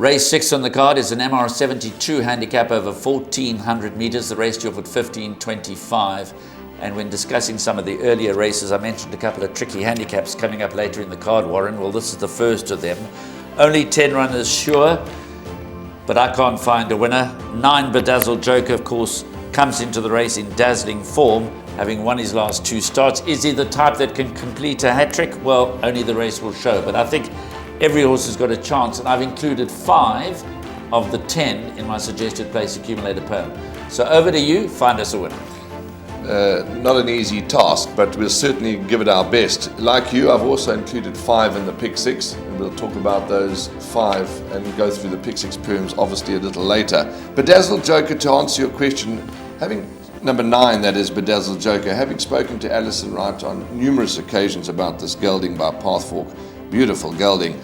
Race 6 on the card is an MR72 handicap over 1,400 metres. The race due off at 15.25. And when discussing some of the earlier races, I mentioned a couple of tricky handicaps coming up later in the card, Warren. Well, this is the first of them. Only 10 runners sure, but I can't find a winner. 9 Bedazzled Joker, of course, comes into the race in dazzling form, having won his last 2 starts. Is he the type that can complete a hat-trick? Well, only the race will show. But I think every horse has got a chance, and I've included 5 of the 10 in my suggested place accumulator poem. So over to you, find us a winner. Not an easy task, but we'll certainly give it our best. Like you, I've also included 5 in the pick 6, and we'll talk about those 5 and go through the pick 6 poems obviously a little later. Bedazzled Joker, to answer your question, having number 9, that is Bedazzled Joker, having spoken to Alison Wright on numerous occasions about this gelding by Pathfork, beautiful gelding,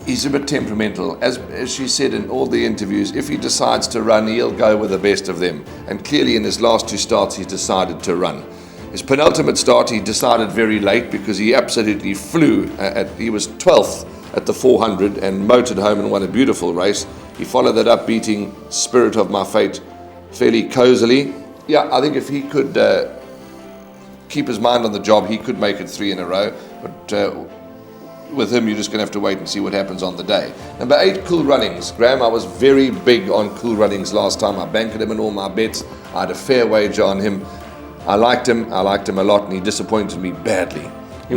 he's a bit temperamental. As she said in all the interviews, if he decides to run, he'll go with the best of them. And clearly in his last 2 starts, he's decided to run. His penultimate start, he decided very late because he absolutely flew. He was 12th at the 400 and motored home and won a beautiful race. He followed that up, beating Spirit of My Fate fairly cozily. Yeah, I think if he could keep his mind on the job, he could make it 3 in a row. But with him, you're just going to have to wait and see what happens on the day. Number 8, Cool Runnings. Graham, I was very big on Cool Runnings last time. I banked him in all my bets. I had a fair wager on him. I liked him a lot, and he disappointed me badly. He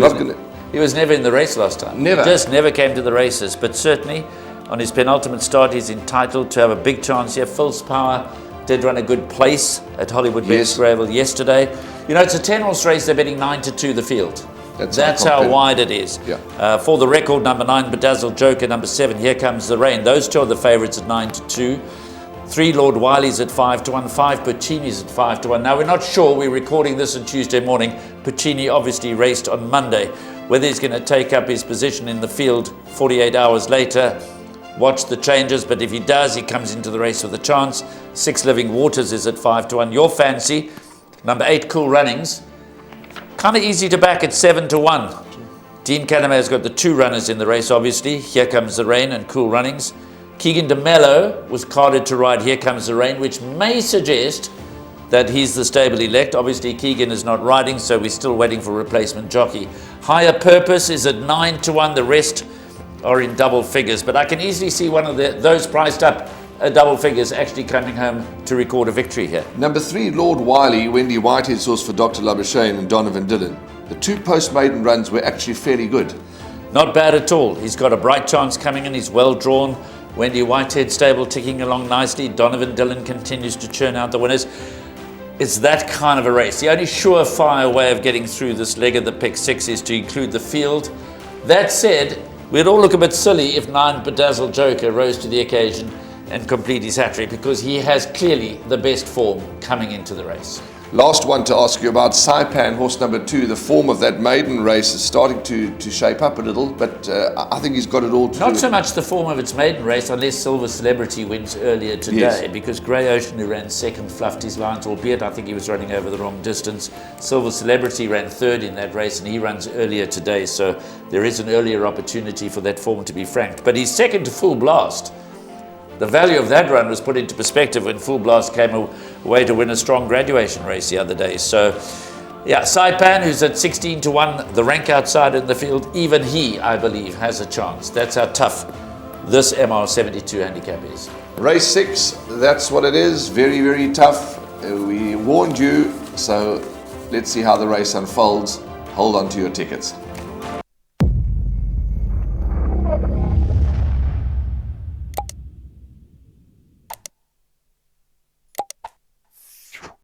was never in the race last time. Never. He just never came to the races, but certainly on his penultimate start, he's entitled to have a big chance here. Phil's Power did run a good place at Hollywood Best Gravel yesterday. You know, it's a 10-horse race. They're betting 9-2 the field. That's how wide it is. Yeah. For the record, number 9, Bedazzled Joker, number 7, Here Comes the Rain. Those 2 are the favourites at 9-2. 3, Lord Wiley's at 5-1. 5, Puccini's at 5-1. Now, we're not sure. We're recording this on Tuesday morning. Puccini obviously raced on Monday. Whether he's going to take up his position in the field 48 hours later, watch the changes. But if he does, he comes into the race with a chance. 6, Living Waters is at 5-1. Your fancy, number 8, Cool Runnings. Kind of easy to back at 7-1. Dean Canamay's got the 2 runners in the race, obviously. Here Comes the Rain and Cool Runnings. Keegan de Mello was carded to ride Here Comes the Rain, which may suggest that he's the stable elect. Obviously, Keegan is not riding, so we're still waiting for a replacement jockey. Higher Purpose is at 9-1. The rest are in double figures. But I can easily see one of those priced up double figures actually coming home to record a victory here. Number 3, Lord Wiley, Wendy Whitehead's horse for Dr. Labuschagne and Donovan Dillon. The 2 post-maiden runs were actually fairly good. Not bad at all. He's got a bright chance coming in. He's well drawn. Wendy Whitehead stable ticking along nicely. Donovan Dillon continues to churn out the winners. It's that kind of a race. The only surefire way of getting through this leg of the pick 6 is to include the field. That said, we'd all look a bit silly if 9 Bedazzled Joker rose to the occasion and complete his hat-trick, because he has clearly the best form coming into the race. Last one to ask you about, Saipan, horse number 2. The form of that maiden race is starting to shape up a little, but I think he's got it all to do. Not so much the form of its maiden race, unless Silver Celebrity wins earlier today, because Grey Ocean, who ran 2nd, fluffed his lines, albeit I think he was running over the wrong distance. Silver Celebrity ran 3rd in that race, and he runs earlier today, so there is an earlier opportunity for that form to be franked. But he's 2nd to Full Blast. The value of that run was put into perspective when Full Blast came away to win a strong graduation race the other day. So, yeah, Saipan, who's at 16-1, the rank outside in the field, even he, I believe, has a chance. That's how tough this MR72 handicap is. Race 6, that's what it is. Very, very tough. We warned you, so let's see how the race unfolds. Hold on to your tickets.